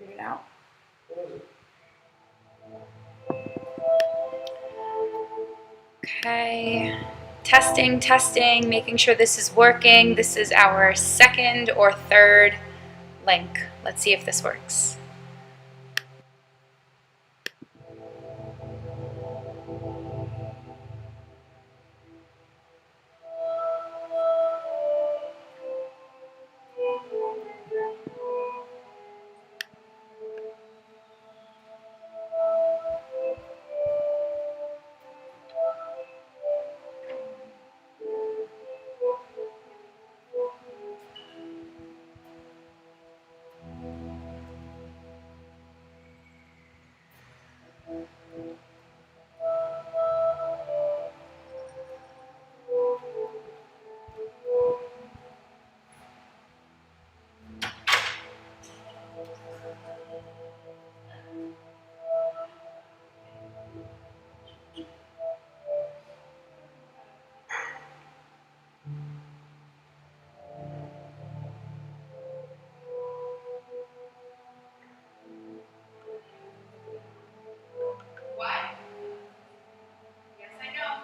Figure it out. Okay. Testing, testing, making sure this is working. This is our second or third link. Let's see if this works. What? Yes, I know.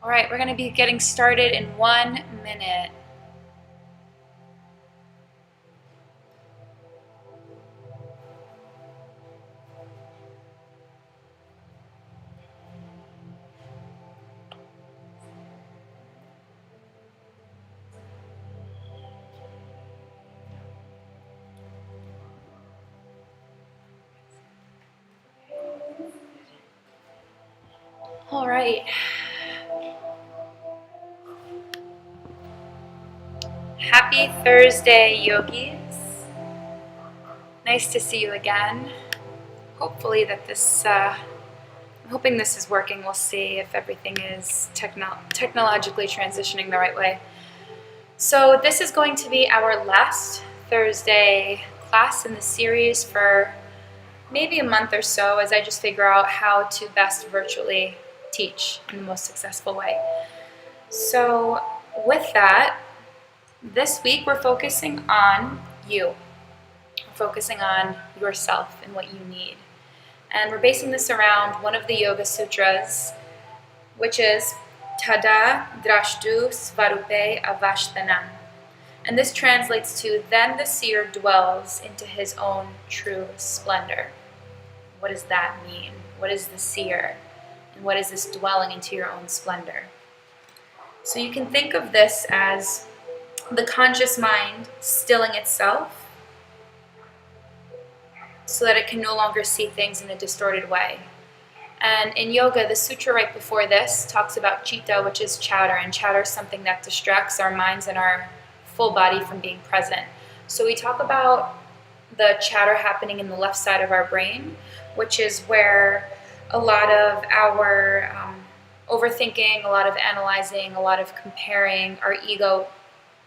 All right, we're going to be getting started in 1 minute. All right. Happy Thursday, yogis. Nice to see you again. Hopefully that this, I'm hoping this is working. We'll see if everything is technologically transitioning the right way. So this is going to be our last Thursday class in the series for maybe a month or so, as I just figure out how to best virtually teach in the most successful way. So with that, this week we're focusing on you. We're focusing on yourself and what you need. And we're basing this around one of the Yoga Sutras, which is Tada Drastuh Svarupe Avasthanam. And this translates to, then the seer dwells into his own true splendor. What does that mean? What is the seer? And what is this dwelling into your own splendor? So you can think of this as the conscious mind stilling itself so that it can no longer see things in a distorted way. And in yoga, the sutra right before this talks about citta, which is chatter, and chatter is something that distracts our minds and our full body from being present. So we talk about the chatter happening in the left side of our brain, which is where a lot of our overthinking, a lot of analyzing, a lot of comparing. Our ego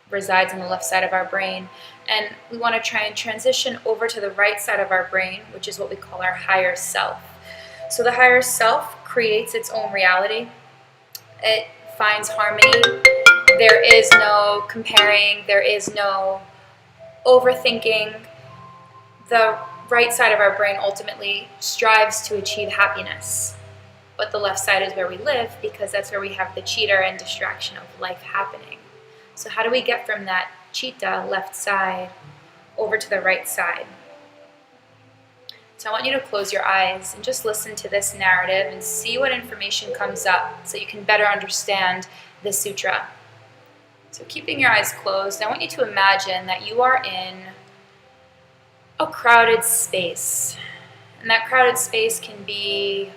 resides on the left side of our brain, and we want to try and transition over to the right side of our brain, which is what we call our higher self. So the higher self creates its own reality. It finds harmony. There is no comparing, there is no overthinking. The right side of our brain ultimately strives to achieve happiness, but the left side is where we live, because that's where we have the chitta and distraction of life happening. So how do we get from that citta, left side, over to the right side? So I want you to close your eyes and just listen to this narrative and see what information comes up so you can better understand this sutra. So keeping your eyes closed, I want you to imagine that you are in a crowded space. And that crowded space can be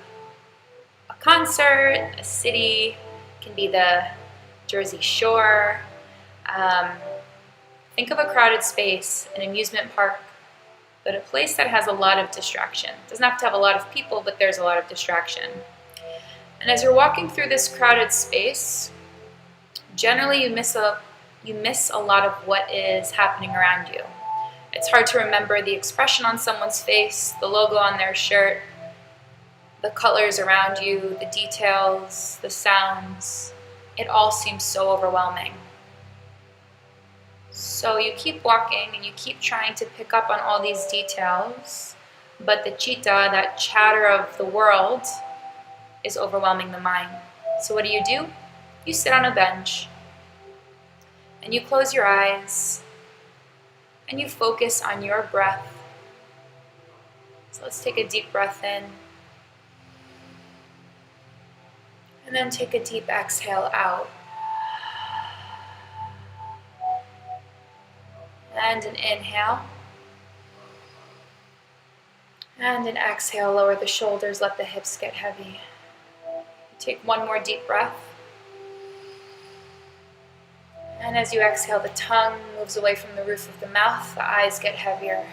a concert, a city, can be the Jersey Shore. Think of a crowded space, an amusement park, but a place that has a lot of distraction. It doesn't have to have a lot of people, but there's a lot of distraction. And as you're walking through this crowded space, generally you miss a lot of what is happening around you. It's hard to remember the expression on someone's face, the logo on their shirt, the colors around you, the details, the sounds. It all seems so overwhelming. So you keep walking and you keep trying to pick up on all these details, but the citta, that chatter of the world, is overwhelming the mind. So what do? You sit on a bench and you close your eyes and you focus on your breath. So let's take a deep breath in and then take a deep exhale out. And an inhale. And an exhale, lower the shoulders, let the hips get heavy. Take one more deep breath. And as you exhale, the tongue moves away from the roof of the mouth, the eyes get heavier.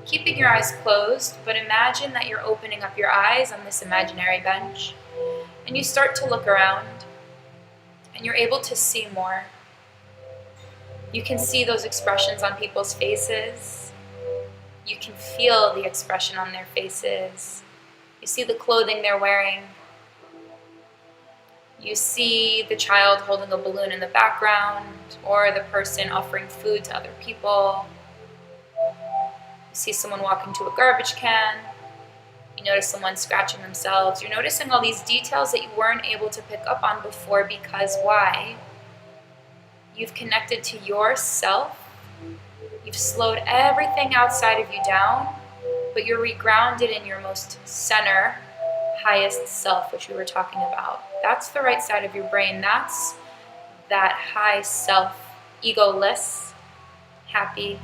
Keeping your eyes closed, but imagine that you're opening up your eyes on this imaginary bench. And you start to look around, and you're able to see more. You can see those expressions on people's faces. You can feel the expression on their faces. You see the clothing they're wearing. You see the child holding a balloon in the background, or the person offering food to other people. You see someone walking to a garbage can. You notice someone scratching themselves. You're noticing all these details that you weren't able to pick up on before, because why? You've connected to yourself. You've slowed everything outside of you down, but you're regrounded in your most center, highest self, which we were talking about. That's the right side of your brain. That's that high self, egoless, happy,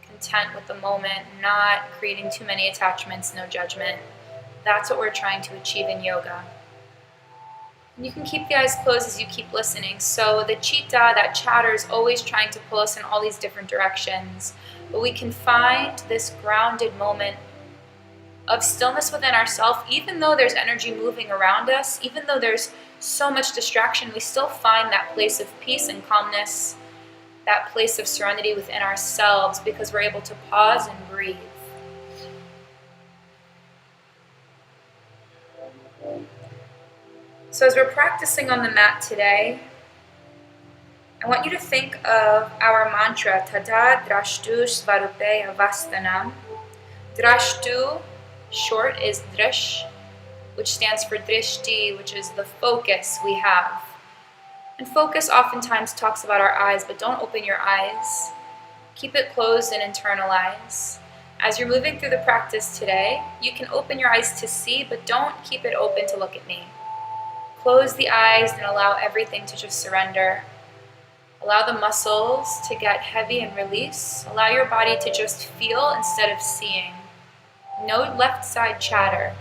content with the moment, not creating too many attachments, no judgment. That's what we're trying to achieve in yoga. And you can keep the eyes closed as you keep listening. So the citta, that chatter, is always trying to pull us in all these different directions. But we can find this grounded moment of stillness within ourselves. Even though there's energy moving around us, even though there's so much distraction, we still find that place of peace and calmness, that place of serenity within ourselves, because we're able to pause and breathe. So as we're practicing on the mat today, I want you to think of our mantra, Tada Drastuh Svarupe Avasthanam. Drastuh, short, is drish, which stands for drishti, which is the focus we have. And focus oftentimes talks about our eyes, but don't open your eyes. Keep it closed and internalize. As you're moving through the practice today, you can open your eyes to see, but don't keep it open to look at me. Close the eyes and allow everything to just surrender. Allow the muscles to get heavy and release. Allow your body to just feel instead of seeing. No left side chatter.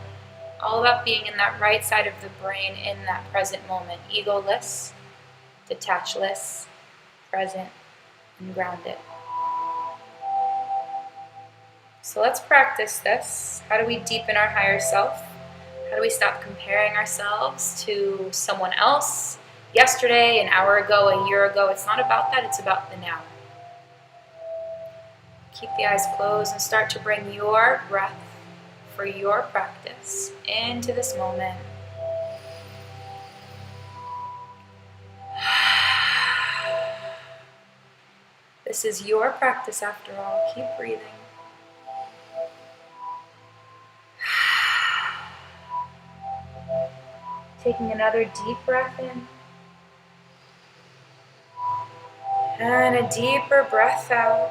All about being in that right side of the brain in that present moment. Egoless, detachless, present, and grounded. So let's practice this. How do we deepen our higher self? How do we stop comparing ourselves to someone else? Yesterday, an hour ago, a year ago. It's not about that, it's about the now. Keep the eyes closed and start to bring your breath for your practice into this moment. This is your practice after all. Keep breathing. Taking another deep breath in. And a deeper breath out.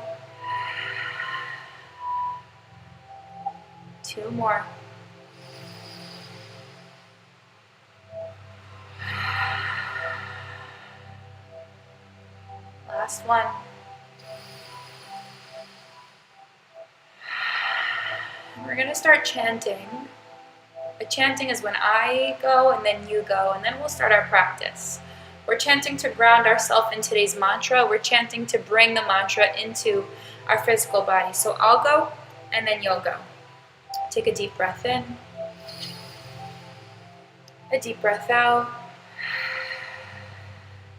2 more. Last one. We're going to start chanting. The chanting is when I go and then you go, and then we'll start our practice. We're chanting to ground ourselves in today's mantra. We're chanting to bring the mantra into our physical body. So I'll go and then you'll go. Take a deep breath in. A deep breath out.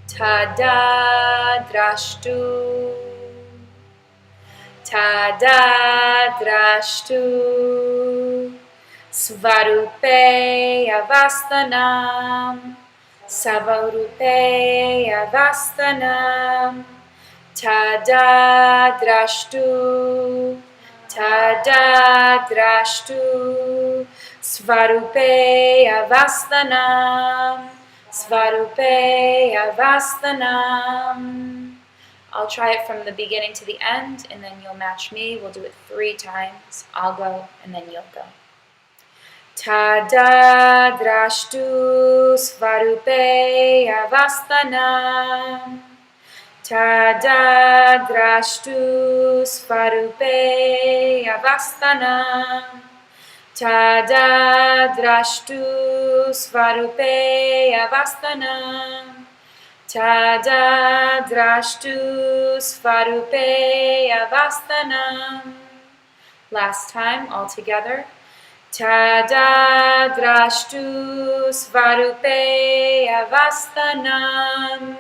Tada Drastuh. Tada Drastuh Svarupe Avasthanam. Svarupe Avasthanam. Tada Drastuh. Tada Drastuh Svarupe Avasthanam. Svarupe Avasthanam. I'll try it from the beginning to the end, and then you'll match me. We'll do it 3 times. I'll go, and then you'll go. Tada Drastuh Svarupe Avasthanam. Tada Drastuh Svarupe Avasthanam. Tada Drastuh Svarupe Avasthanam. Tada Drastuh Svarupe Avasthanam. Last time, all together. Tada Drastuh Svarupe Avasthanam.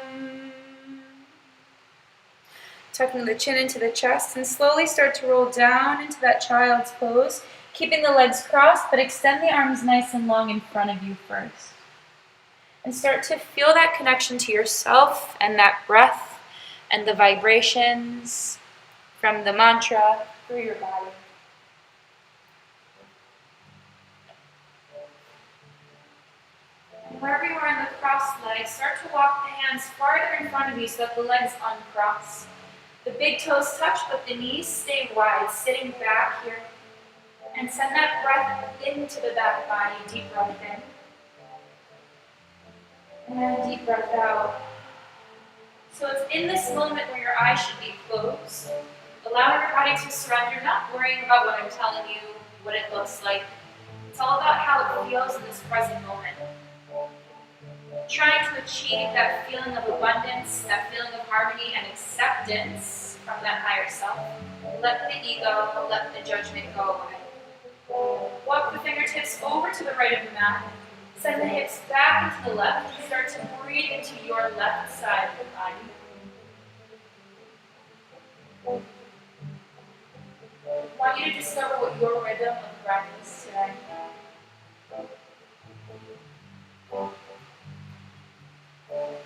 Tucking the chin into the chest and slowly start to roll down into that child's pose, keeping the legs crossed, but extend the arms nice and long in front of you first. And start to feel that connection to yourself and that breath and the vibrations from the mantra through your body. And wherever you are in the crossed legs, start to walk the hands farther in front of you so that the legs uncross. The big toes touch, but the knees stay wide, sitting back here. And send that breath into the back body. Deep breath in. And deep breath out. So it's in this moment where your eyes should be closed. Allow your body to surrender, not worrying about what I'm telling you, what it looks like. It's all about how it feels in this present moment. Trying to achieve that feeling of abundance, that feeling of harmony and acceptance from that higher self. Let the ego, let the judgment go away. Walk the fingertips over to the right of the mat. Send the hips back into the left and start to breathe into your left side of the body. I want you to discover what your rhythm of breath is today.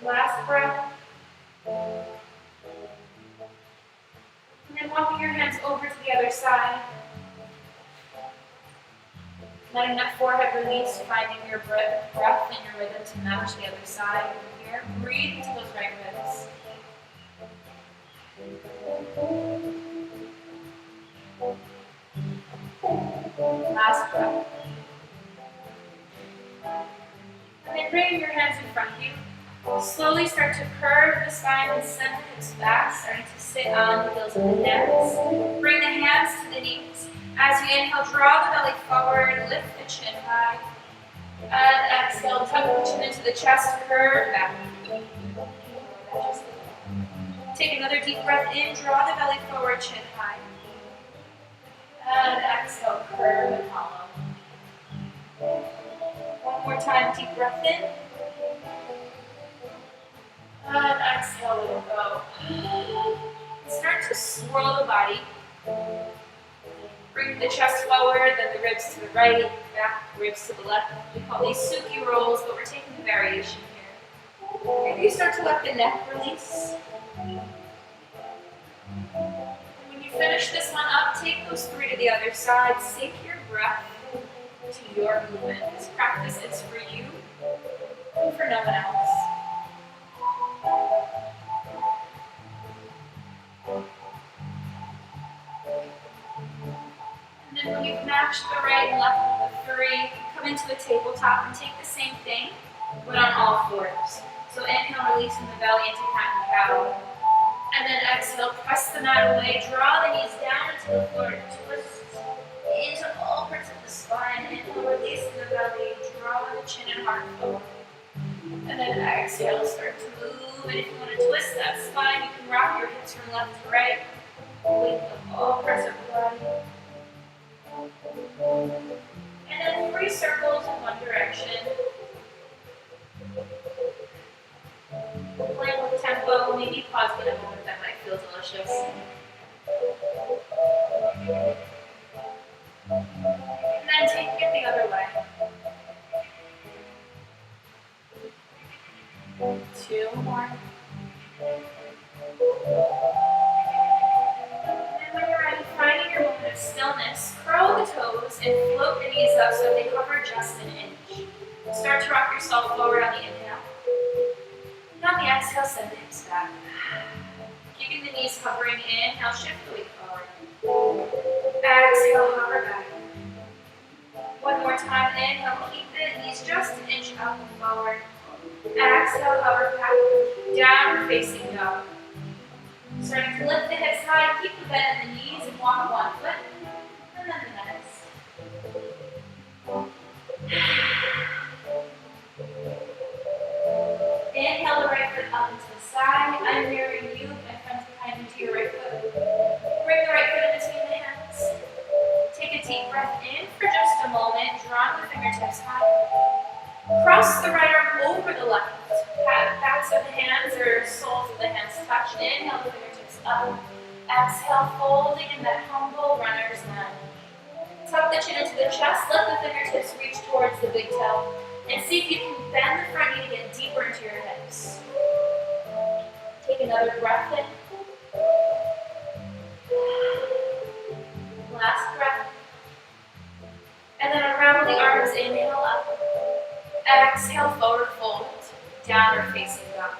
Last breath. And then walking your hands over to the other side. Letting that forehead release, finding your breath and your rhythm to match the other side over here. Breathe into those right ribs. Last breath. And then bringing your hands in front of you. Slowly start to curve the spine and send the hips back, starting to sit on the heels of the hands. Bring the hands to the knees. As you inhale, draw the belly forward, lift the chin high. And exhale, tuck the chin into the chest, curve back. Take another deep breath in, draw the belly forward, chin high. And exhale, curve and hollow. One more time, deep breath in. And exhale, let it go. Start to swirl the body. Bring the chest forward, then the ribs to the right, back, ribs to the left. We call these Suki rolls, but we're taking a variation here. Maybe you start to let the neck release. When you finish this one up, take those 3 to the other side. Sync your breath to your movement. This practice is for you and for no one else. And then when you've matched the right and left with the 3, come into a tabletop and take the same thing, but on all 4s. So inhale, releasing the belly into cat and cow. And then exhale, press the mat away, draw the knees down into the floor, twist into all parts of the spine. Inhale, releasing the belly, draw the chin and heart forward. And then exhale, start to move. And if you want to twist that spine, you can rock your hips from left to right. Wake up all parts of the body. And then 3 circles in one direction. Playing with tempo, maybe pause for a moment, that might feel delicious. And then take it the other way. 2 more. And when you're ready, finding your moment of stillness, curl the toes and float the knees up so they cover just an inch. Start to rock yourself forward on the inhale. And on the exhale, send the hips back. Keeping the knees hovering, inhale, shift the weight forward. Exhale, hover back. One more time, inhale, keep the knees just an inch up and forward. Exhale, hover back, downward facing dog. Starting to lift the hips high, keep the bend in the knees and walk one foot, and then the next. Inhale the right foot up into the side. I'm mirroring you, my friends behind into your right foot. Bring the right foot in between the hands. Take a deep breath in for just a moment, drawing the fingertips high. Cross the right arm over the left. Backs of the hands or soles of the hands touch. Inhale the fingertips up. Exhale, folding in that humble runner's lunge. Tuck the chin into the chest. Let the fingertips reach towards the big toe. And see if you can bend the front knee to get deeper into your hips. Take another breath in. Last breath. And then unravel the arms, inhale up. Exhale, forward fold. Downward facing dog.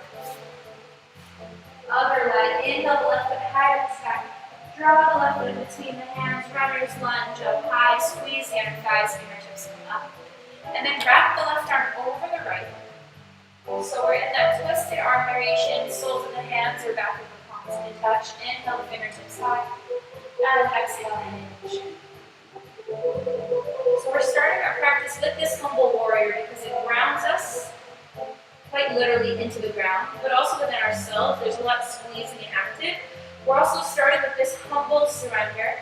Other leg, inhale the left foot high to the sky. Draw the left foot in between the hands, runner's lunge up high, squeeze the inner thighs, fingertips come up. And then wrap the left arm over the right. So we're in that twisted arm variation, soles of the hands or back of the palms can touch. Inhale the fingertips high, and exhale hinge. So we're starting our practice with this humble warrior because it grounds us quite literally into the ground, but also within ourselves. There's a lot of squeezing and active. We're also starting with this humble surrender,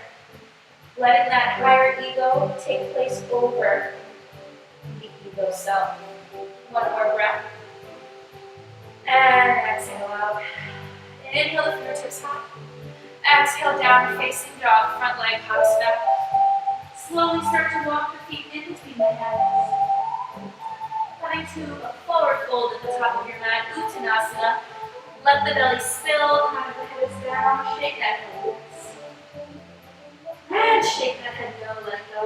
letting that higher ego take place over the ego self. One more breath. And exhale out. Inhale the fingertips high. Exhale down facing dog, front leg hops back. Slowly start to walk the feet in between the hands. Coming to a forward fold at the top of your mat, Uttanasana. Let the belly spill, kind of the head is down, shake that head. And shake that head, no, let go.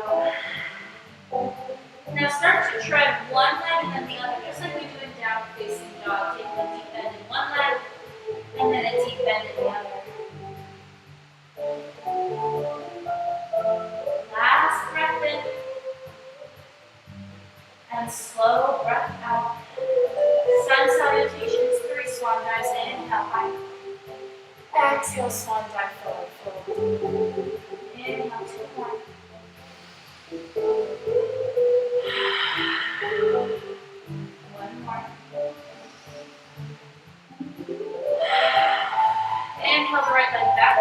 Now start to tread one leg and then the other, just like we do in down facing dog. Taking a deep bend in one leg, and then a deep bend in the other. Last breath in. And slow breath out. Sun salutations, 3 swan dives. Inhale high. Exhale, swan dive forward, fold. Inhale, 2 more. One more. Inhale the right leg back.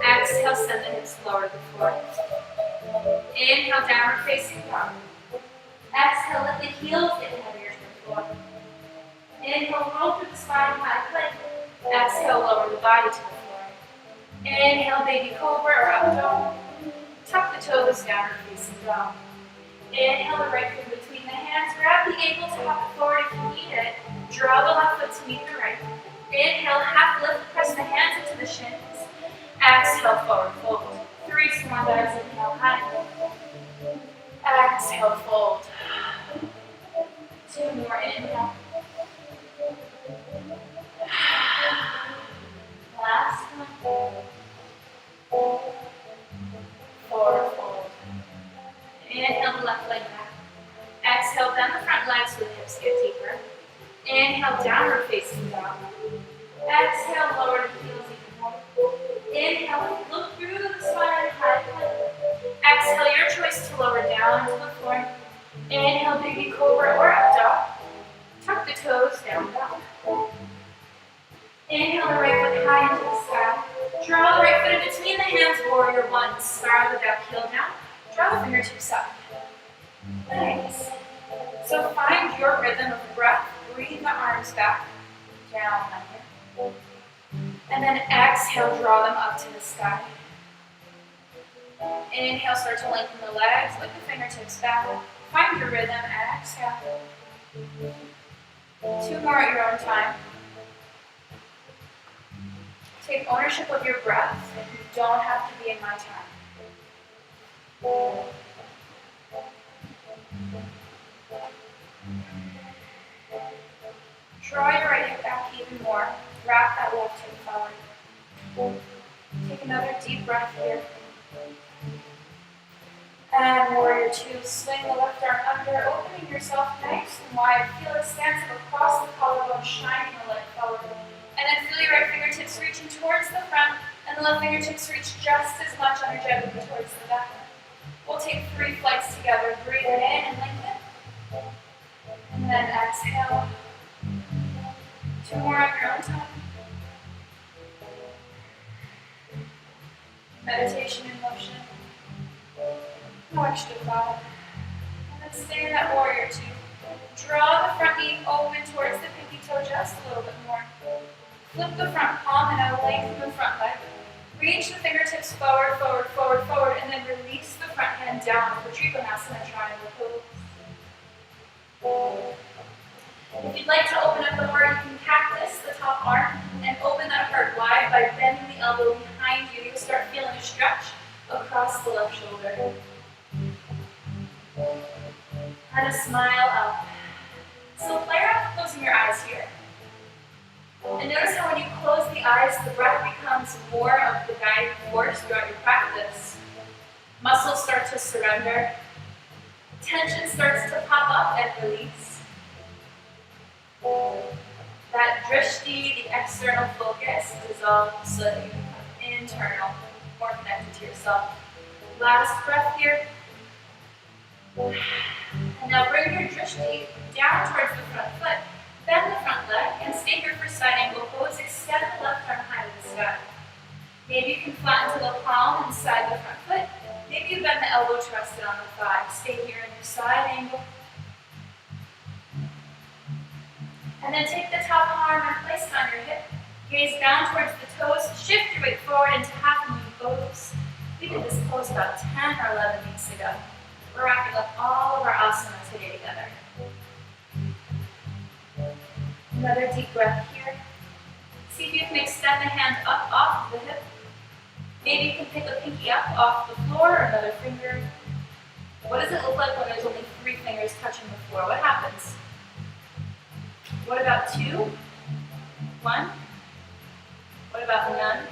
Exhale, send the hips lower to the floor. Inhale, downward facing dog. Exhale, let the heels get heavier to the floor. Inhale, roll through the spine, high plank. Exhale, lower the body to the floor. Inhale, baby cobra or up dog. Tuck the toes, downward facing dog. Inhale, the right foot between the hands. Grab the ankle to hop it forward if you need it. Draw the left foot to meet the right. Inhale, half lift, press the hands into the shins. Exhale, forward fold. 3 swan dives, inhale, high. Exhale, fold. 2 more, inhale. Last one. Forward fold. Inhale, the left leg back. Exhale, bend the front legs so the hips get deeper. Inhale, downward facing dog. Exhale, lower the heels even more. Inhale, look through the spine, high plank. Exhale, your choice to lower down to the floor. Inhale, baby cobra or up dog. Tuck the toes, down dog. Inhale, the right foot high into the sky. Draw the right foot in between the hands, warrior one. Spiral the back heel down. Draw the fingertips up. Nice. So find your rhythm of breath. Breathe the arms back, down under. And then exhale, draw them up to the sky. Inhale, start to lengthen the legs, lift the fingertips back. Find your rhythm, exhale. 2 more at your own time. Take ownership of your breath. You don't have to be in my time. Draw your right hip back even more. Wrap that left hip forward. Take another deep breath here. And warrior two, swing the left arm under, opening yourself nice and wide. Feel expansive across the collarbone, shining the leg forward. And then feel your right fingertips reaching towards the front, and the left fingertips reach just as much energetically towards the back. We'll take 3 flights together. Breathe in and lengthen. And then exhale. 2 more on your own time. Meditation in motion. No extra thought. And then stay in that warrior two. Draw the front knee open towards the pinky toe just a little bit more. Flip the front palm and now lengthen the front leg. Reach the fingertips forward, forward, forward, forward, and then release the front hand down for Trikonasana triangle pose. If you'd like to open up the heart, you can cactus the top arm and open that heart wide by bending the elbow behind you. You'll start feeling a stretch across the left shoulder. And a smile up. So play around closing your eyes here. And notice how when you close the eyes, the breath becomes more of the guiding force throughout your practice. Muscles start to surrender. Tension starts to pop up and release. That drishti, the external focus, dissolves so that you become internal, more connected to yourself. Last breath here. And now bring your drishti down towards the front foot. Bend the front leg and stay here for side angle pose. Extend the left arm high to the sky. Maybe you can flatten to the palm inside the front foot. Maybe you bend the elbow to rest it on the thigh. Stay here in your side angle. And then take the top arm and place it on your hip. Gaze down towards the toes. Shift your weight forward into half moon pose. We did this pose about 10 or 11 weeks ago. We're wrapping up all of our asana today together. Another deep breath here. See if you can extend the hand up off the hip. Maybe you can pick a pinky up off the floor or another finger. What does it look like when there's only 3 fingers touching the floor? What happens? What about 2? 1? What about none?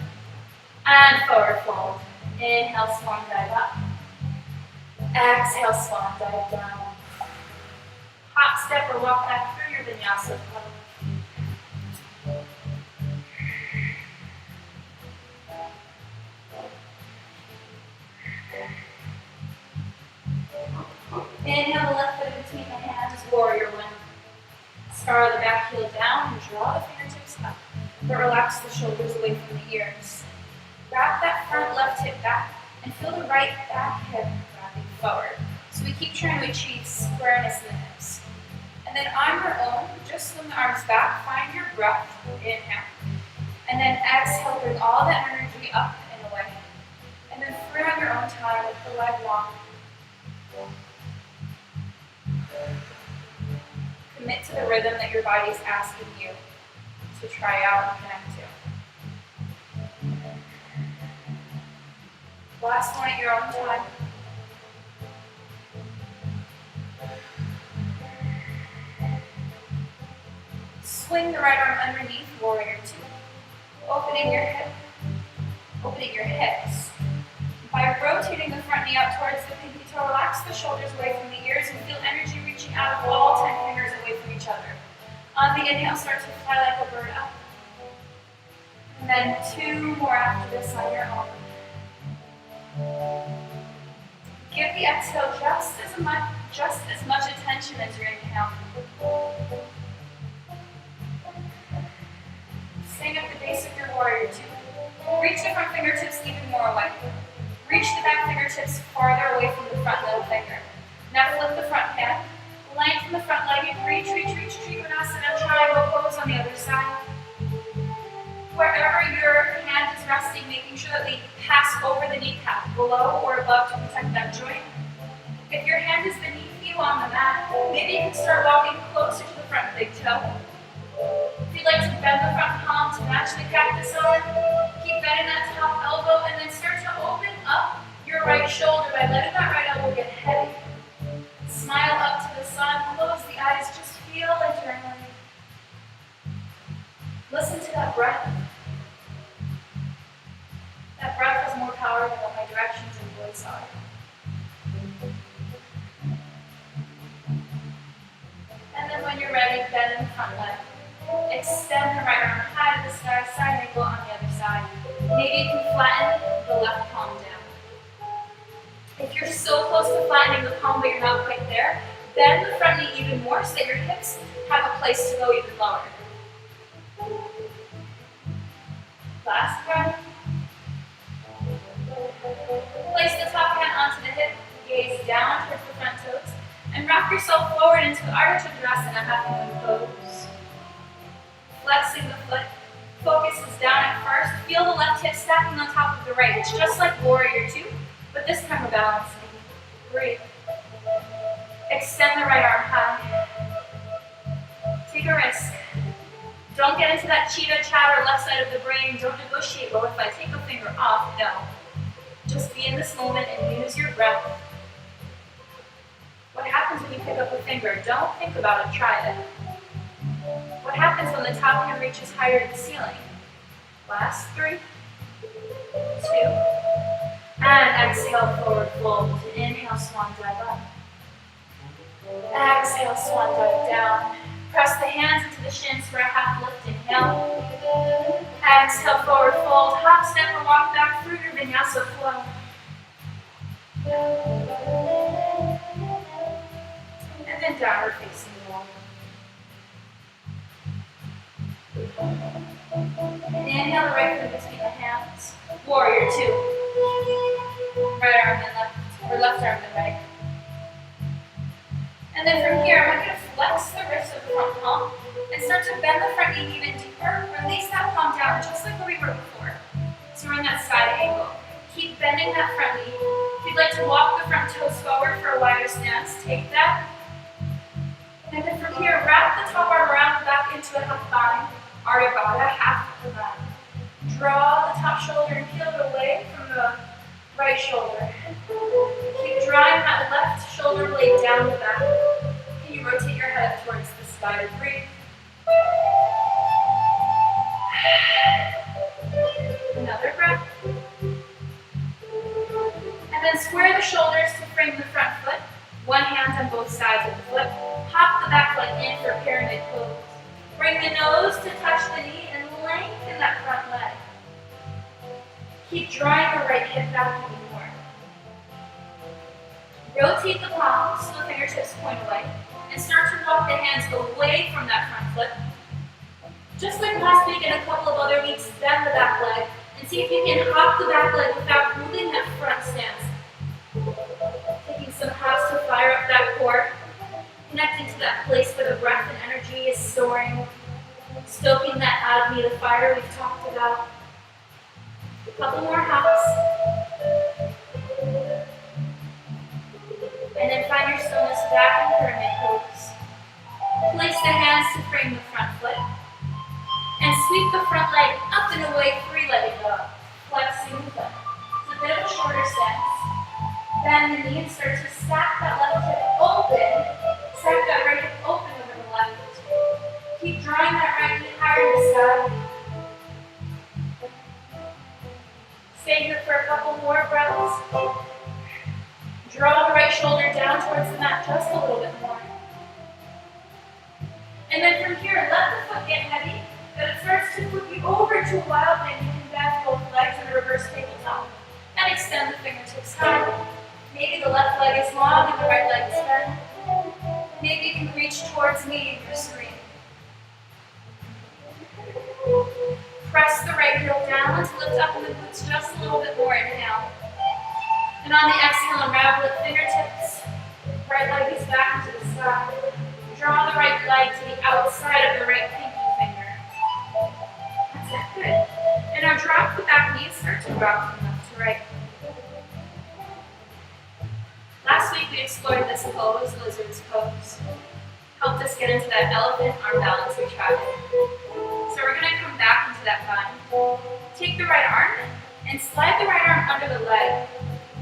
And forward fold. Inhale, swan dive up. Exhale, swan dive down. Hop, step, or walk back through your vinyasa pose. Inhale the left foot between the hands, warrior one. Spiral the back heel down and draw the fingertips up. But relax the shoulders away from the ears. Wrap that front left hip back and feel the right back hip wrapping forward. So So we keep trying to achieve squareness in the hips. And then on your own, just swing the arms back, find your breath, inhale. And then exhale, bring all that energy up and away. And then through on your own time, with the leg long. Commit to the rhythm that your body is asking you to try out and connect to. Last one at your own time. Swing the right arm underneath, warrior two. Opening your hips. By rotating the front knee out towards the pinky toe, relax the shoulders away from the ears and feel energy reaching out of all 10 fingers away from each other. On the inhale, start to fly like a bird up. And then 2 more after this on your own. Give the exhale just as much attention as your inhale. Staying at the base of your warrior two. Reach the front fingertips even more away. Reach the back fingertips farther away from the front little finger. Now flip the front hand. Lengthen the front leg and reach, Trikonasana, triangle pose on the other side. Wherever your hand is resting, making sure that we pass over the kneecap, below or above to protect that joint. If your hand is beneath you on the mat, maybe you can start walking closer to the front big toe. If you'd like to bend the front palm to match the cactus arm, keep bending that top elbow and then start to open up your right shoulder by letting that right elbow get heavy. Smile up to the sun, close the eyes, just feel internally. Listen to that breath. That breath has more power than what my directions and voice are. And then when you're ready, bend in the front leg. Extend the right arm high to the sky, side angle on the other side. Maybe you can flatten the left palm down. If you're so close to flattening the palm but you're not quite there, bend the front knee even more so that your hips have a place to go even lower. Last breath. Place the top hand onto the hip, gaze down towards the front toes, and rock yourself forward into the Tada Drastuh half moon pose. Flexing the foot, focus is down at first. Feel the left hip stacking on top of the right. It's just like warrior two, but this time we're balancing. Breathe. Extend the right arm high. Take a risk. Don't get into that chitta chatter left side of the brain. Don't negotiate, well, if I take a finger off, no. Just be in this moment and use your breath. What happens when you pick up a finger? Don't think about it, try it. What happens when the top hand reaches higher to the ceiling? Last 3, 2, and exhale, forward fold. Inhale, swan dive up. Exhale, swan dive down. Press the hands into the shins for a half lift. Inhale. Exhale, forward fold. Hop, step, or walk back through your vinyasa flow. And then downward facing wall. And inhale the right foot between the hands. Warrior two. Right arm then left, or left arm then right. And then from here, I'm going to flex the wrist of the front palm and start to bend the front knee even deeper. Release that palm down just like where we were before. So we're in that side angle. Keep bending that front knee. If you'd like to walk the front toes forward for a wider stance, take that. And then from here, wrap the top arm around the back into a half bind. Ardha half of the mat. Draw the top shoulder and peel it away from the right shoulder. Keep drawing that left shoulder blade down the back. Can you rotate your head up towards the sky to breathe? Another breath. And then square the shoulders to frame the front foot. One hand on both sides of the foot. Hop the back leg in for pyramid pose. Bring the nose to touch the knee and lengthen that front leg. Keep drawing the right hip back even more. Rotate the palms so the fingertips point away and start to walk the hands away from that front foot. Just like last week and a couple of other weeks, bend the back leg and see if you can hop the back leg without moving that front stance. Taking some hops to fire up that core, connecting to that place where the breath and energy is soaring, stoking that agni, the fire we've talked about. A couple more hops. And then find your stillness back in pyramid pose. Place the hands to frame the front foot. And sweep the front leg up and away, three-legged dog. Flexing the foot. It's a bit of a shorter stance. Bend the knee and start to stack that left hip open. Stack that right hip open over the left. Keep drawing that right knee higher to the sky. Stay here for a couple more breaths. Draw the right shoulder down towards the mat just a little bit more. And then from here, let the foot get heavy, that it starts to flip you over to a wild leg. You can bend both legs in a reverse tabletop. And extend the fingertips high. Maybe the left leg is long and the right leg is bent. Maybe you can reach towards me for screen. Press the right heel down to lift up in the glutes just a little bit more. Inhale. And on the exhale, unravel the fingertips. Right leg is back into the sky. Draw the right leg to the outside of the right pinky finger. That's it. Good. And now drop the back knee and start to rock from left to right. Last week we explored this pose, lizard's pose. Helped us get into that elephant arm balance we tried. So we're going to come back into that bind. Take the right arm and slide the right arm under the leg.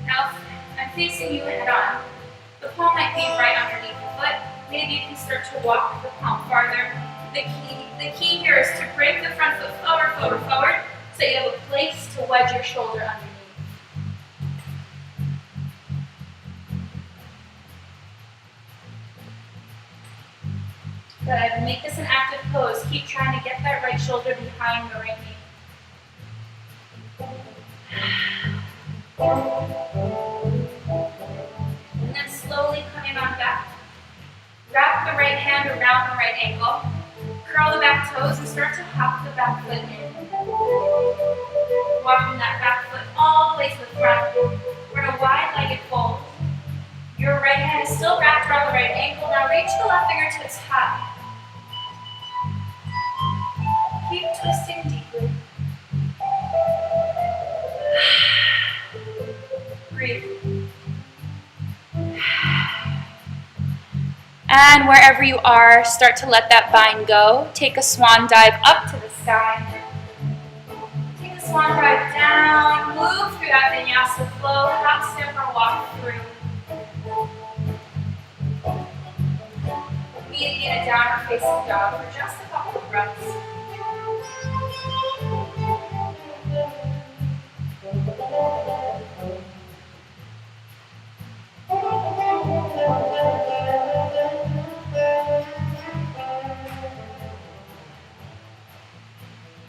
Now I'm facing you head on. The palm might be right underneath the foot. Maybe you can start to walk the palm farther. The key here is to bring the front foot forward, forward, forward, so you have a place to wedge your shoulder underneath. Good. Make this an active pose. Keep trying to get that right shoulder behind the right knee. And then slowly coming on back. Wrap the right hand around the right ankle. Curl the back toes and start to hop the back foot in. Walking that back foot all the way to the front. We're in a wide-legged fold. Your right hand is still wrapped around the right ankle. Now reach the left fingertips high. Keep twisting deeply. Breathe. And wherever you are, start to let that bind go. Take a swan dive up to the sky. Take a swan dive down. Move through that vinyasa flow. Hop, step, or walk through. Meeting in a downward facing dog for just a couple of breaths.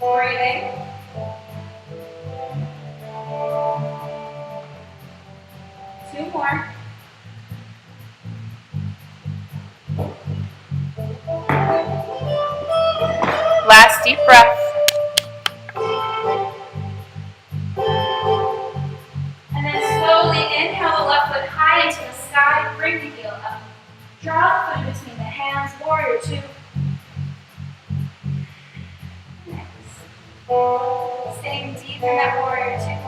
Breathing. Two more. Last deep breath. And then slowly inhale the left foot high into the sky. Bring the heel up. Draw the foot between the hands. Warrior two. Staying deep in that warrior two.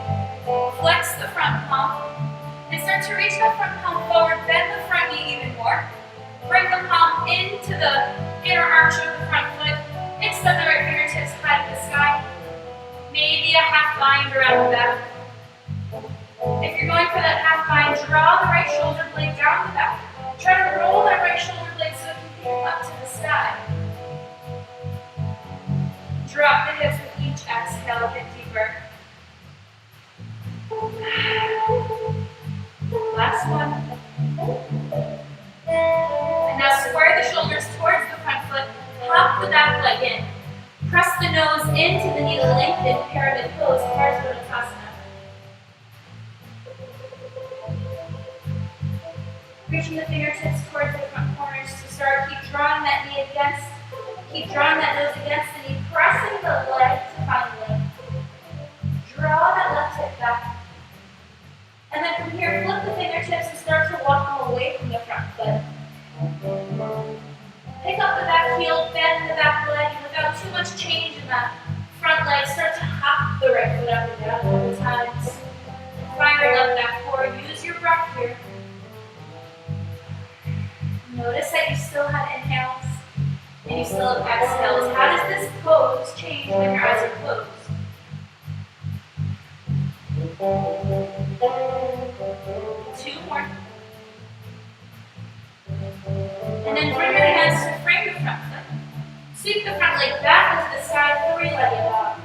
Flex the front palm and start to reach that front palm forward. Bend the front knee even more. Bring the palm into the inner arch of the front foot. Extend the right fingertips high to the sky. Maybe a half bind around the back. If you're going for that half bind, draw the right shoulder blade down the back. Try to roll that right shoulder blade so it can pick up to the sky. Drop the hips with each exhale, get deeper. Last one. And now square the shoulders towards the front foot, hop the back leg in. Press the nose into the knee, lengthen pyramid pose, Tada. Reaching the fingertips towards the front corners to start. Keep drawing that knee against. Keep drawing that nose against the knee, pressing the leg to find length. Draw that left hip back. And then from here, flip the fingertips and start to walk them away from the front Pick up the back heel, bend the back leg, and without too much change in that front leg, start to hop the right foot up and down a couple times. Find your left back core. Use your breath here. Notice that you still have inhales and you still have exhales. How does this pose change when your eyes are closed? Two more. And then bring your hands to frame the front foot. Sweep the front leg back into the side, three-legged dog.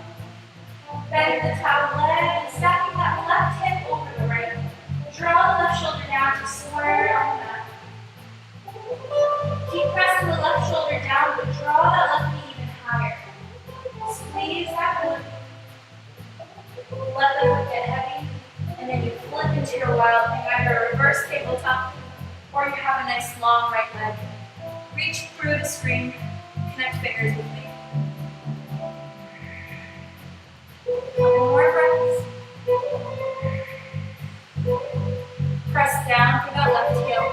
Bend the top leg and stacking that left hip over the right. Draw the left shoulder down to square on the mat. Keep pressing the left shoulder down, but draw that left knee even higher. Squeeze that glute. Let the glute get heavy, and then you flip into your wild thing, either a reverse tabletop, or you have a nice long right leg. Reach through the screen, connect fingers with me. Couple more breaths. Press down for that left heel.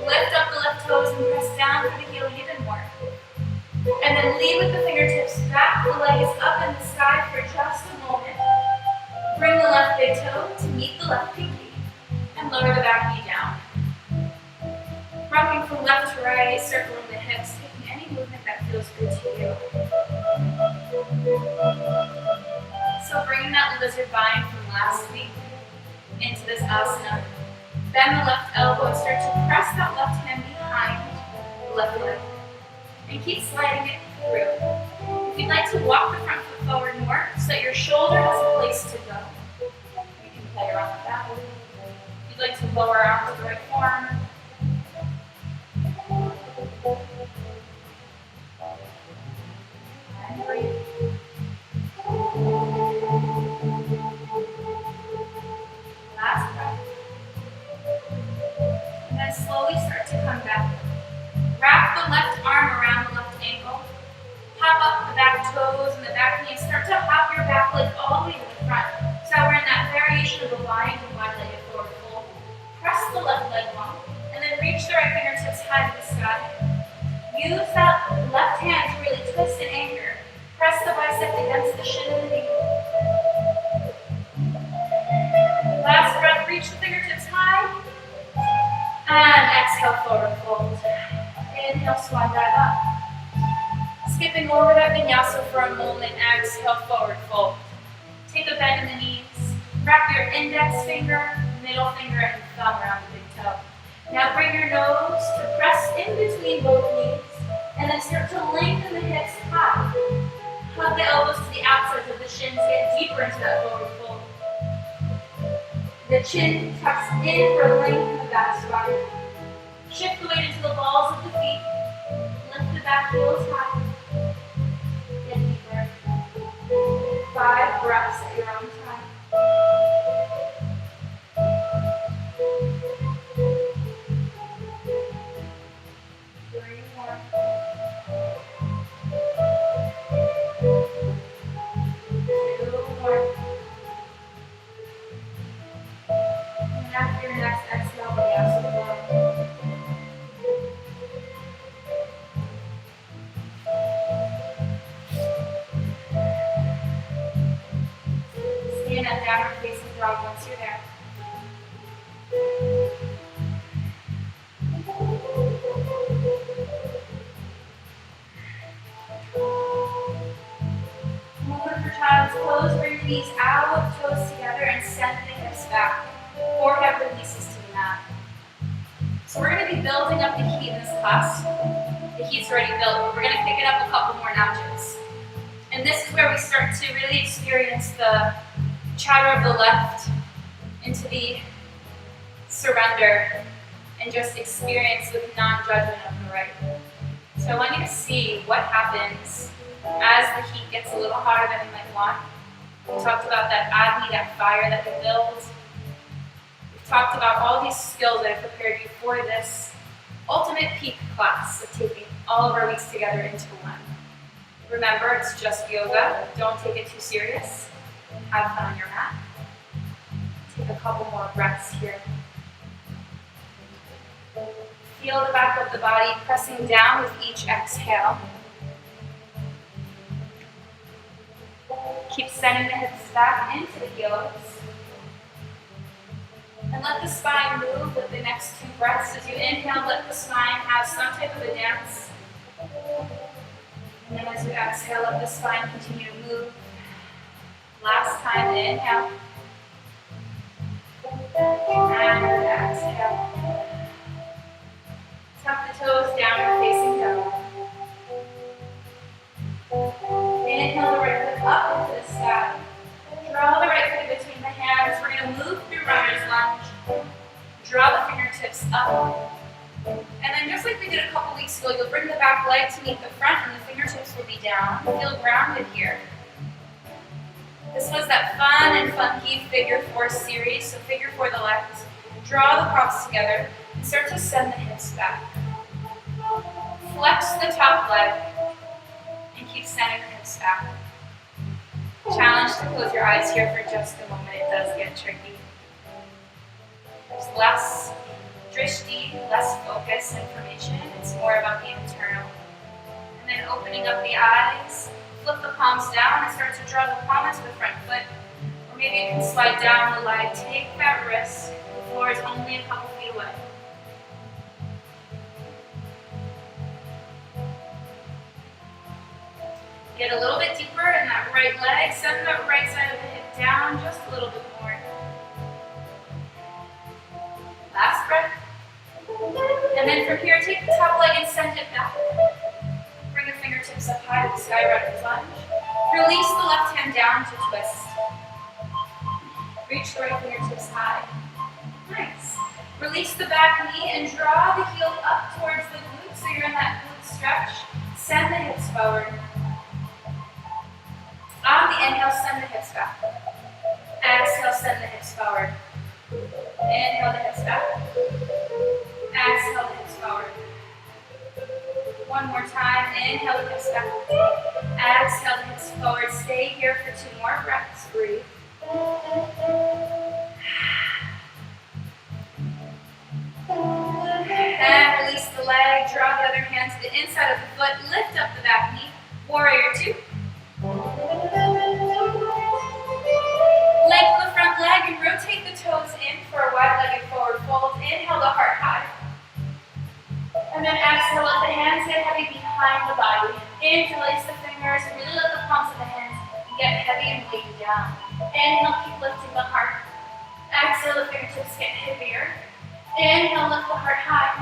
Lift up the left toes and press down for the heel even more. And then lead with the fingertips back. The leg is up in the sky for just a moment. Bring the left big toe to meet the left pinky. And lower the back knee down. Rocking from left to right, circling the hips, taking any movement that feels good to you. So bringing that lizard bind from last week into this asana. Bend the left elbow and start to press that left hand behind the left leg. And keep sliding it through. If you'd like to walk the front foot forward more so that your shoulder has a place to go, you can play around with that. If you'd like to lower arms to the right form, and breathe. Last breath. And then slowly start to come back. Wrap the left arm around the left ankle. Hop up the back toes and the back knee. Start to hop your back leg all the way to the front. So we're in that variation of a bind and wide-legged forward fold. Press the left leg long. And then reach the right fingertips high to the sky. Use that left hand to really twist and anchor. Press the bicep against the shin of the knee. Last breath, reach the fingertips high. And exhale, forward fold. Inhale, swan dive up. Skipping over that vinyasa for a moment, exhale, forward fold. Take a bend in the knees. Wrap your index finger, middle finger, and thumb around the big toe. Now bring your nose to press in between both knees, and then start to lengthen the hips high. Hug the elbows to the outsides of the shins, get deeper into that forward fold. The chin tucks in for length in the back spine. Shift the weight into the balls of the feet. Lift the back heels high. Get deeper. 5 breaths at your own time. 3 more. 2 more. And after your next exhale, vinyasa flow. Stand up, downward facing dog once you're there. Movement for child's pose. Bring your knees out, toes together, and send the hips back. Forehead releases to the mat. So we're going to be building up the heat in this class. The heat's already built, but we're going to pick it up a couple more notches. And this is where we start to really experience the chatter of the left into the surrender and just experience with non-judgment of the right. So I want you to see what happens as the heat gets a little hotter than we might want. We talked about that agni, that fire that we build. We've talked about all these skills that have prepared you for this ultimate peak class of taking all of our weeks together into one. Remember, it's just yoga. Don't take it too serious. Have fun on your mat. Take a couple more breaths here. Feel the back of the body pressing down with each exhale. Keep sending the hips back into the heels. And let the spine move with the next 2 breaths. As you inhale, let the spine have some type of a dance. And then as you exhale, let the spine continue to move. Last time, inhale. And exhale. Tuck the toes down and facing down. Inhale the right foot up into the sky. Draw the right foot between the hands. We're going to move through runner's lunge. Draw the fingertips up. And then just like we did a couple weeks ago, you'll bring the back leg to meet the front and the fingertips will be down. Feel grounded here. This was that fun and funky figure 4 series. So figure 4 the left. Draw the palms together and start to send the hips back. Flex the top leg and keep sending the hips back. Challenge to close your eyes here for just a moment. It does get tricky. There's less drishti, less focus information. It's more about the internal. And then opening up the eyes, flip the palms down and start to draw the palm into the front foot. Or maybe you can slide down the leg. Take that risk. The floor is only a couple feet away. Get a little bit deeper in that right leg. Send that right side of the hip down just a little bit more. Last breath. And then from here, take the top leg and send it back. Bring the fingertips up high to the sky, runner's lunge. Release the left hand down to twist. Reach the right fingertips high. Nice. Release the back knee and draw the heel up towards the glute so you're in that glute stretch. Send the hips forward. On the inhale, send the hips back. Exhale, send the hips forward. Inhale the hips back. Exhale the hips forward. One more time. Inhale the hips back. Exhale the hips forward. Stay here for 2 more breaths. Breathe. And release the leg. Draw the other hand to the inside of the foot. Lift up the back knee. Warrior 2. Lengthen the front leg and rotate the toes in for a wide-legged forward fold. Inhale the heart high. And then exhale, let the hands get heavy behind the body. Interlace the fingers, really let the palms of the hands get heavy and weighty down. Inhale, keep lifting the heart. Exhale, the fingertips get heavier. Inhale, lift the heart high.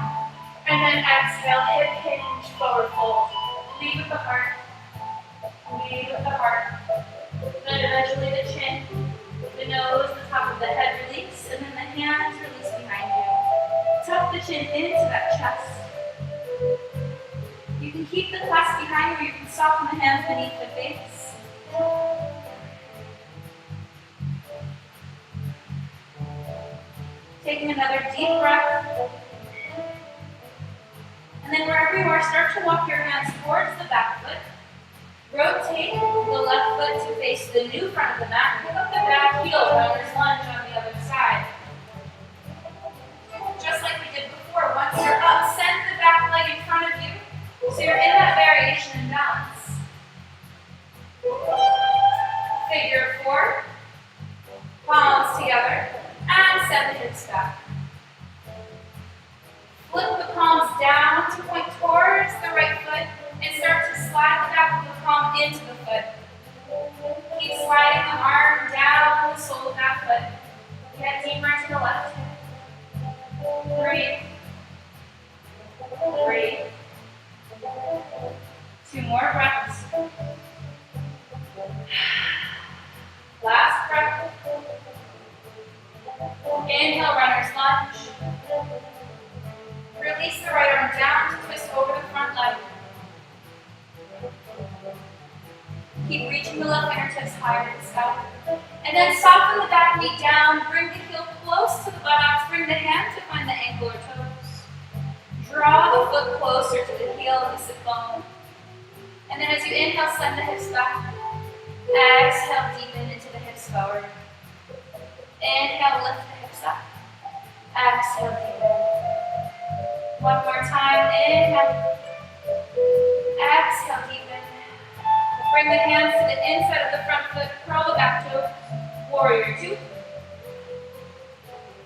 And then exhale, hip hinge, forward fold. Lead with the heart. Lead with the heart. Then eventually the chin, the nose, the top of the head release, and then the hands release behind you. Tuck the chin into that chest. You can keep the clasp behind you, or you can soften the hands beneath the face. Taking another deep breath. And then wherever you are, start to walk your hands towards the back foot. Rotate the left foot to face the new front of the mat. Pick up the back heel, runner's lunge on the other side. Just like we did before, once you're up, send the back leg in front of you. So you're in that variation and balance. Figure 4. Palms together. And send the hips back. Flip the palms down to point towards the right foot. And start to slide the back of the palm into the foot. Keep sliding the arm down the sole of that foot. Get deeper into the left hip. Breathe. Breathe. 2 more breaths. Last breath. Inhale, runner's lunge. Release the right arm down to twist over the front leg. Keep reaching the left fingertips higher to the sky. And then soften the back knee down. Bring the heel close to the buttocks. Bring the hand to find the ankle or toes. Draw the foot closer to the heel of the sit bone. And then as you inhale, send the hips back. Exhale, deepen into the hips forward. Inhale, lift the hips up. Exhale, deepen. One more time, inhale. Exhale, deepen. Bring the hands to the inside of the front foot, curl the back toe, warrior two.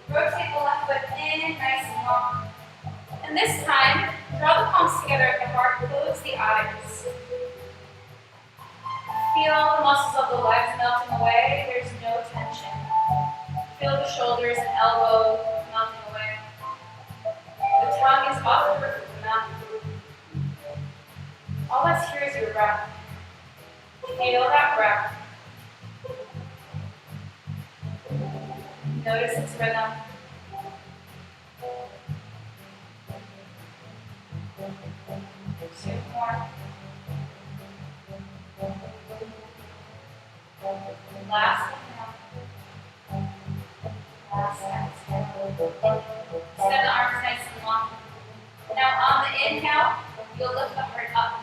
Rotate the left foot in, nice and long. And this time, draw the palms together at the heart, close the eyes. Feel the muscles of the legs melting away, there's no tension. Feel the shoulders and elbows melting away. The tongue is off the roof of the mouth. All that's here is your breath. Feel that breath. Notice its rhythm. Two more. Last inhale. Last exhale. Extend the arms nice and long. Now on the inhale, you'll lift the heart up.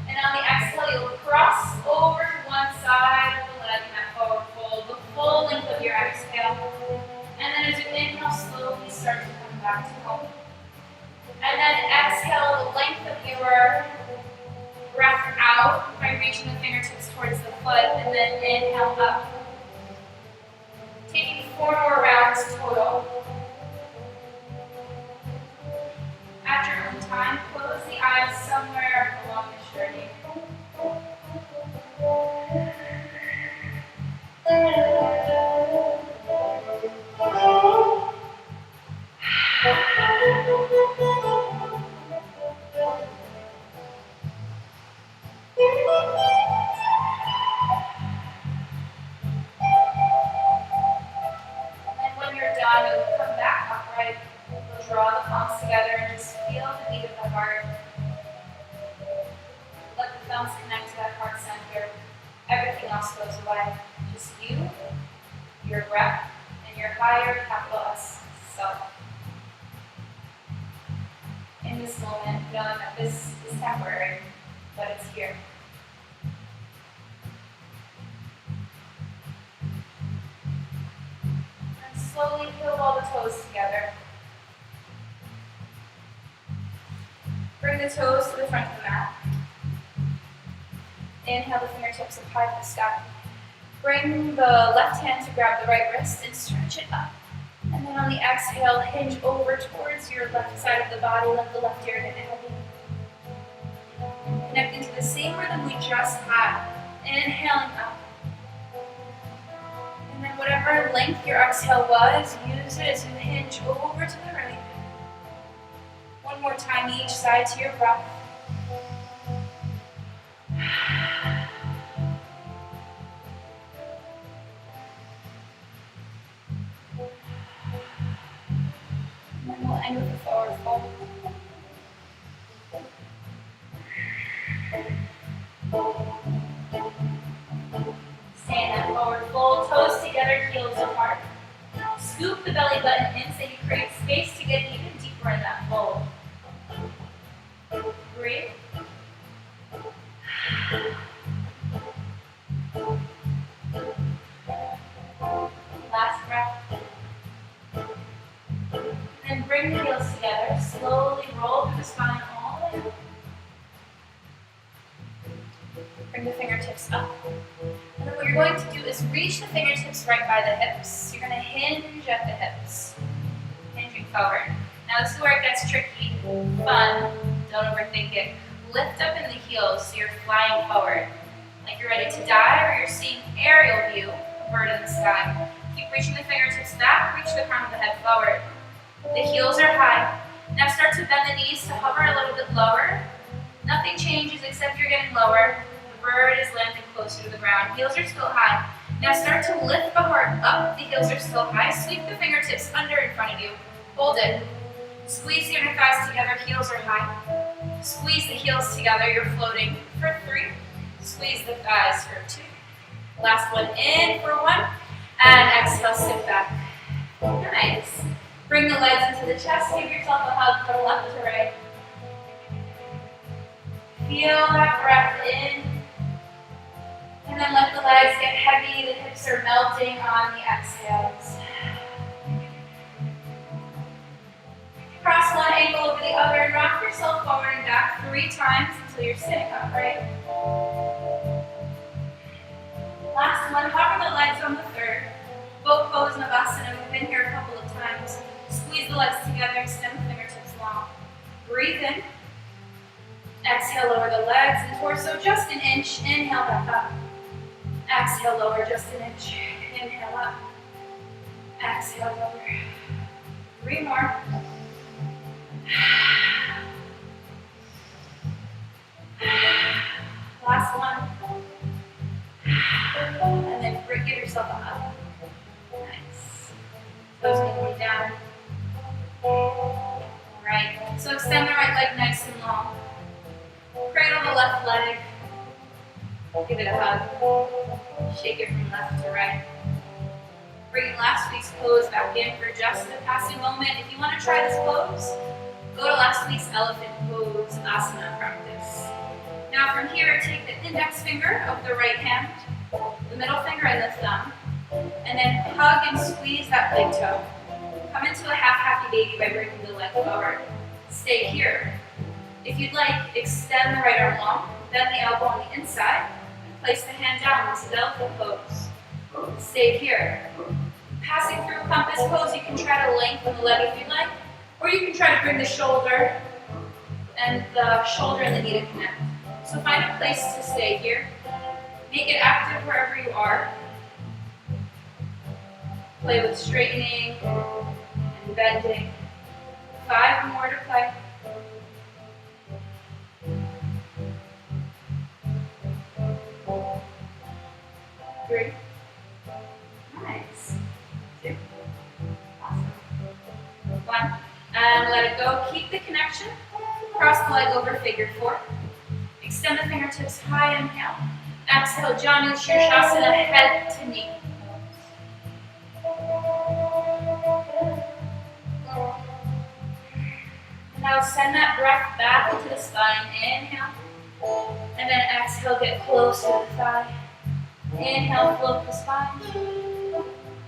And on the exhale, you'll cross over to one side of the leg in that forward fold, the full length of your exhale. And then as you inhale, slowly start to come back to home. And then exhale the length of your breath out by reaching the fingertips towards the foot, and then inhale up. Taking 4 more rounds total. At your own time, close the eyes somewhere along this journey. And when you're done, you'll come back upright. You'll draw the palms together and just feel the beat of the heart. Let the thumbs connect to that heart center. Everything else goes away. Just you, your breath, and your higher capital S self. In this moment, knowing that this is temporary, but it's here. And slowly peel all the toes together. Bring the toes to the front of the mat. Inhale the fingertips up high to the sky. Bring the left hand to grab the right wrist and stretch it up. And then on the exhale, hinge over towards your left side of the body, let the left ear get heavy. Connecting to the same rhythm we just had. Inhaling up. And then whatever length your exhale was, use it as you hinge over to the right. One more time each side to your breath. And we'll end with the forward fold. Stay in that forward fold, toes together, heels apart. Scoop the belly button in so you create space to get even deeper in that fold. Breathe. Last breath. And then bring the heels together. Slowly roll through the spine all the way up. Bring the fingertips up. And then what you're going to do is reach the fingertips right by the hips. You're going to hinge at the hips. Hinging forward. Now this is where it gets tricky. Fun. Don't overthink it. Lift up in the heels so you're flying forward. Like you're ready to dive or you're seeing aerial view, a bird in the sky. Keep reaching the fingertips back, reach the crown of the head forward. The heels are high. Now start to bend the knees to hover a little bit lower. Nothing changes except you're getting lower. The bird is landing closer to the ground. Heels are still high. Now start to lift the heart up. The heels are still high. Sweep the fingertips under in front of you. Hold it. Squeeze the inner thighs together. Heels are high. Squeeze the heels together. You're floating for 3. Squeeze the thighs for 2. Last one in for 1. And exhale, sit back. Nice. Bring the legs into the chest. Give yourself a hug from left to right. Feel that breath in. And then let the legs get heavy. The hips are melting on the exhales. Cross one ankle over the other and rock yourself forward and back 3 times until you're sitting upright. Last one, hover the legs on the third. Both pose Navasana. We've been here a couple of times. Squeeze the legs together, extend the fingertips long. Breathe in. Exhale, lower the legs and torso just an inch. Inhale back up. Exhale, lower just an inch. Inhale up. Exhale, lower. 3 more. Last one. And then give yourself a hug. Nice. Toes moving down. Alright, so extend the right leg nice and long. Cradle the left leg. Give it a hug. Shake it from left to right. Bring last week's pose back in for just a passing moment. If you want to try this pose, go to last week's elephant pose asana practice. Now from here, take the index finger of the right hand, the middle finger and the thumb, and then hug and squeeze that big toe. Come into a half happy baby by bringing the leg forward. Stay here. If you'd like, extend the right arm long, bend the elbow on the inside, and place the hand down. This is elephant pose. Stay here. Passing through compass pose, you can try to lengthen the leg if you'd like, or you can try to bring the shoulder and the knee to connect. So find a place to stay here. Make it active wherever you are. Play with straightening and bending. 5 more to play. 3. Nice. 2. Awesome. 1. And let it go. Keep the connection. Cross the leg over, figure 4. Extend the fingertips high, inhale. Exhale, Janu Shirshasana, head to knee. Now send that breath back into the spine. Inhale. And then exhale, get close to the thigh. Inhale, float the spine.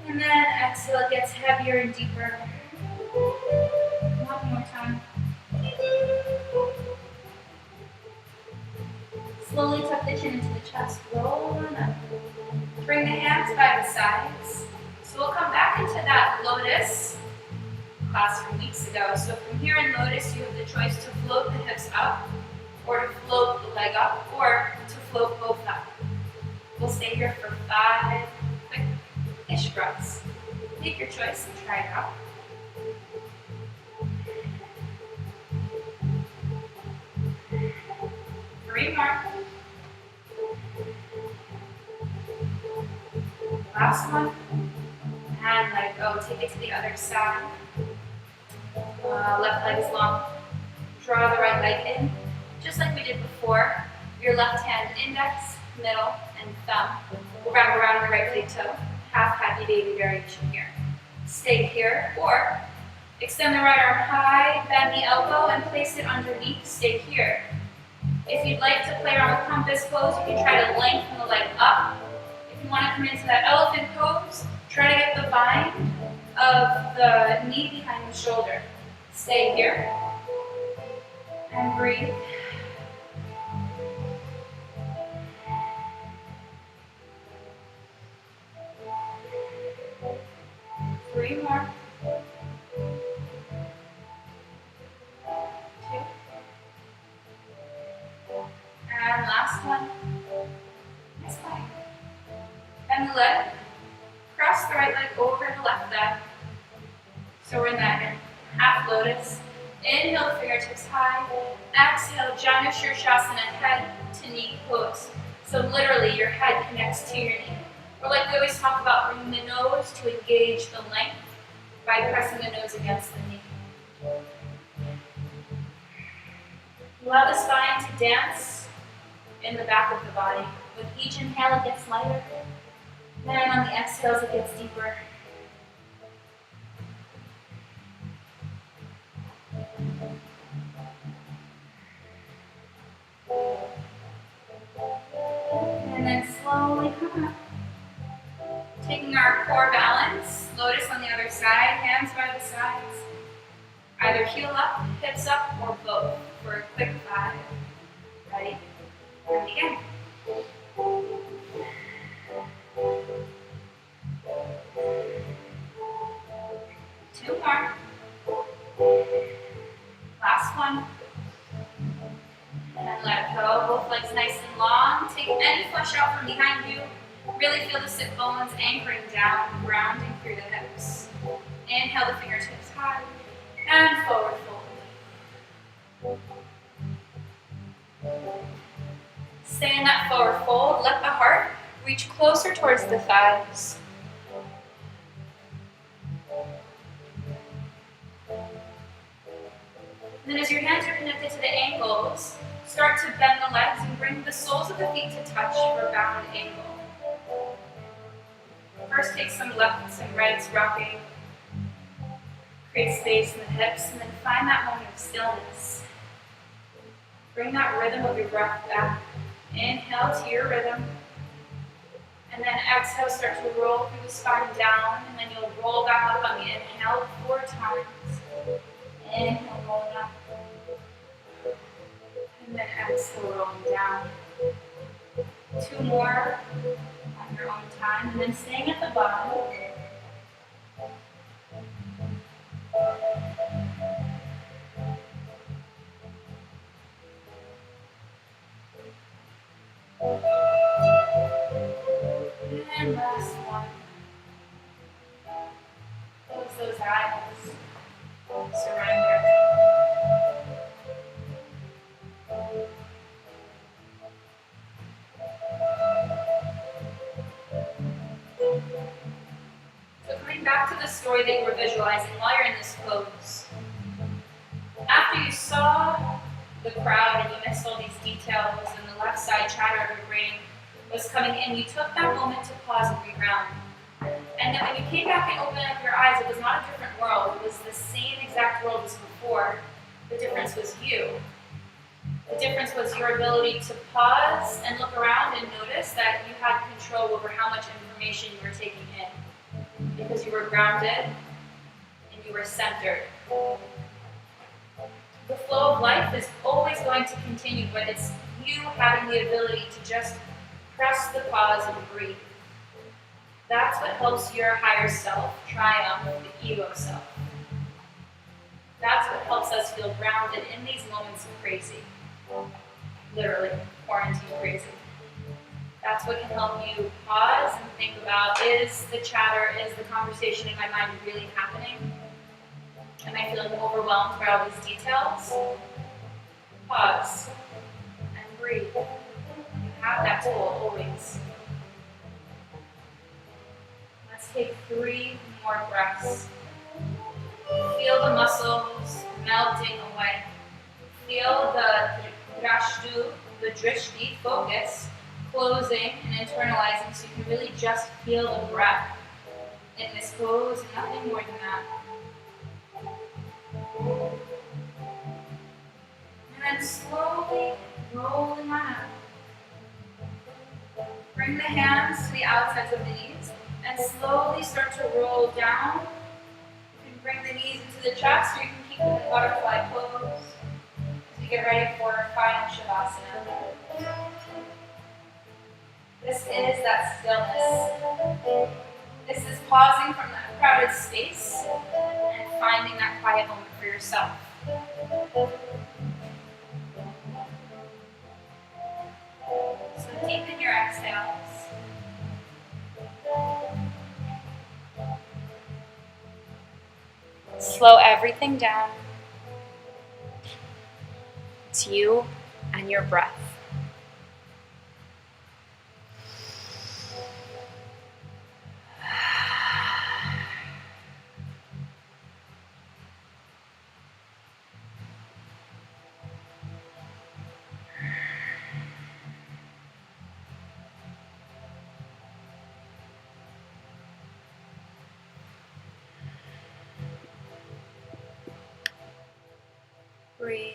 And then exhale, it gets heavier and deeper. One more time. Slowly tuck the chin into the chest. Roll on up. Bring the hands by the sides. So we'll come back into that lotus class from weeks ago. So from here in lotus, you have the choice to float the hips up, or to float the leg up, or to float both up. We'll stay here for 5 quick-ish breaths. Take your choice and try it out. Three more. Last one. And let it go. Take it to the other side. Left leg is long. Draw the right leg in. Just like we did before. Your left hand index, middle, and thumb. We'll wrap around the right big toe. Half happy baby variation here. Stay here, or extend the right arm high, bend the elbow, and place it underneath. Stay here. If you'd like to play around with compass pose, you can try to lengthen the leg up. If you want to come into that elephant pose, try to get the bind of the knee behind the shoulder. Stay here. And breathe. Three more. 2. And last one. Nice leg. Bend the leg. Cross the right leg over the left leg. So we're in that half lotus. Inhale the fingertips high. Exhale, Janu Shirshasana, head to knee pose. So literally your head connects to your knee. Or like we always talk about, bringing the nose to engage the length by pressing the nose against the knee. Allow the spine to dance in the back of the body. With each inhale, it gets lighter. Then on the exhales, it gets deeper. And then slowly come up. Taking our core balance, lotus on the other side, hands by the sides. Either heel last one. And let go. Both legs nice and long. Take any flesh out from behind you. Really feel the sit bones anchoring down, grounding through the hips. Inhale the fingertips high and forward fold. Stay in that forward fold. Let the heart reach closer towards the thighs. And then as your hands are connected to the ankles, start to bend the legs and bring the soles of the feet to touch for bound angle. First take some lefts and rights rocking. Create space in the hips and then find that moment of stillness. Bring that rhythm of your breath back. Inhale to your rhythm. And then exhale, start to roll through the spine down, and then you'll roll back up on the inhale 4 times. Inhale, rolling up. And then exhale, rolling down. 2 more on your own time, and then staying at the bottom. And last one. Close those eyes. Surrender. So coming back to the story that you were visualizing while you're in this pose. After you saw the crowd and you missed all these details and the left side chatter of your brain was coming in, you took that moment to pause and reground. And then when you came back and opened up your eyes, it was not a different world. It was the same exact world as before. The difference was you. The difference was your ability to pause and look around and notice that you had control over how much information you were taking in. Because you were grounded and you were centered. The flow of life is always going to continue, but it's you having the ability to just press the pause and breathe. That's what helps your higher self triumph the ego self. That's what helps us feel grounded in these moments of crazy. Literally, quarantine crazy. That's what can help you pause and think about, is the chatter, is the conversation in my mind really happening? Am I feeling overwhelmed by all these details? Pause and breathe. You have that tool always. Let's take 3 more breaths. Feel the muscles melting away. Feel the drishti focus closing and internalizing, so you can really just feel the breath in this pose, nothing more than that. And then slowly rolling on out. Bring the hands to the outsides of the knees and slowly start to roll down. You can bring the knees into the chest, or you can keep them in butterfly pose as we get ready for our final Shavasana. This is that stillness. This is pausing from that crowded space and finding that quiet moment for yourself. So deepen your exhales. Slow everything down. It's you and your breath. Breathe.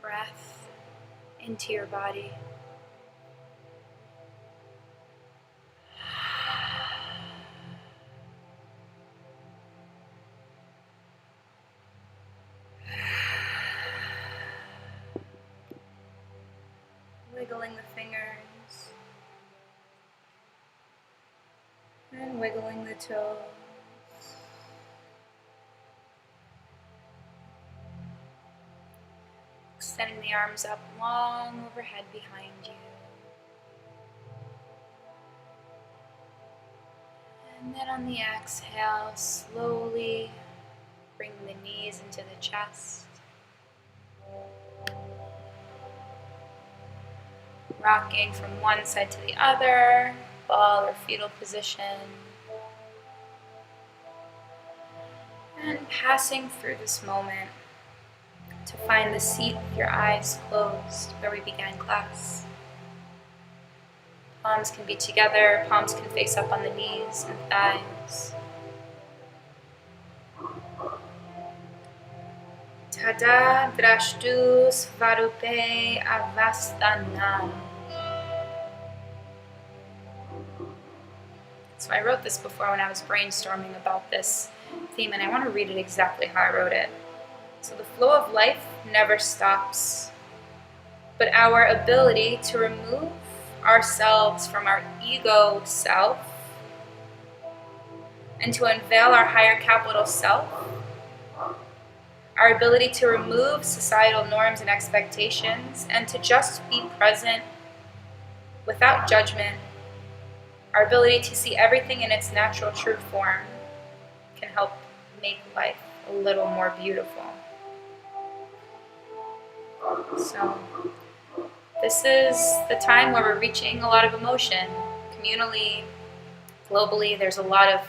breath into your body. Wiggling the fingers and wiggling the toes. Extending the arms up long overhead behind you. And then on the exhale, slowly bring the knees into the chest. Rocking from one side to the other, ball or fetal position. And passing through this moment to find the seat with your eyes closed where we began class. Palms can be together, palms can face up on the knees and thighs. Tada Drastuh Svarupe Avasthanam. So I wrote this before when I was brainstorming about this theme, and I want to read it exactly how I wrote it. So the flow of life never stops, but our ability to remove ourselves from our ego self and to unveil our higher capital self, our ability to remove societal norms and expectations and to just be present without judgment, our ability to see everything in its natural true form can help make life a little more beautiful. So this is the time where we're reaching a lot of emotion. Communally, globally, there's a lot of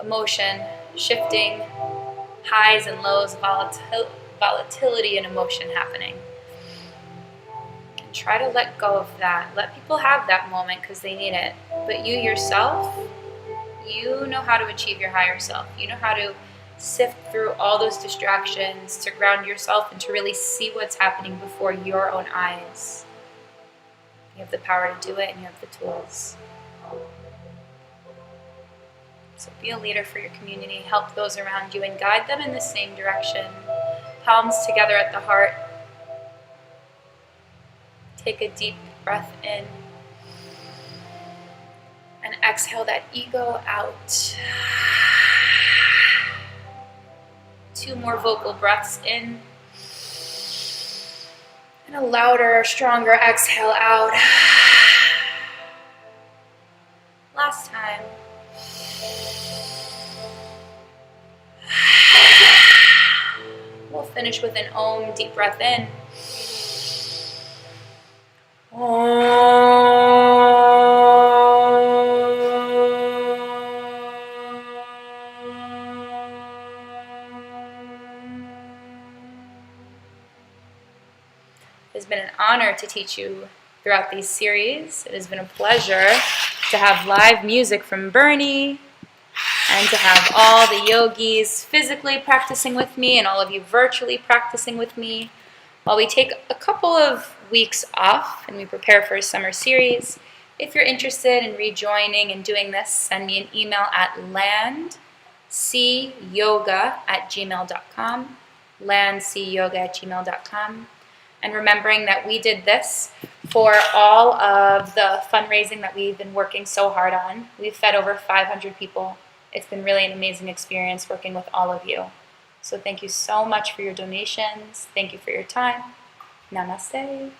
emotion, shifting, highs and lows, volatility and emotion happening. And try to let go of that. Let people have that moment because they need it. But you yourself, you know how to achieve your higher self. You know how to sift through all those distractions, to ground yourself and to really see what's happening before your own eyes. You have the power to do it and you have the tools. So be a leader for your community, help those around you and guide them in the same direction. Palms together at the heart. Take a deep breath in. And exhale that ego out. 2 more vocal breaths in. And a louder, stronger exhale out. Last time. We'll finish with an Om, deep breath in. It has been an honor to teach you throughout these series. It has been a pleasure to have live music from Bernie and to have all the yogis physically practicing with me and all of you virtually practicing with me while we take a couple of weeks off and we prepare for a summer series. If you're interested in rejoining and doing this, send me an email at landseayoga@gmail.com, landseayoga@gmail.com. And remembering that we did this for all of the fundraising that we've been working so hard on. We've fed over 500 people. It's been really an amazing experience working with all of you. So thank you so much for your donations. Thank you for your time. Namaste.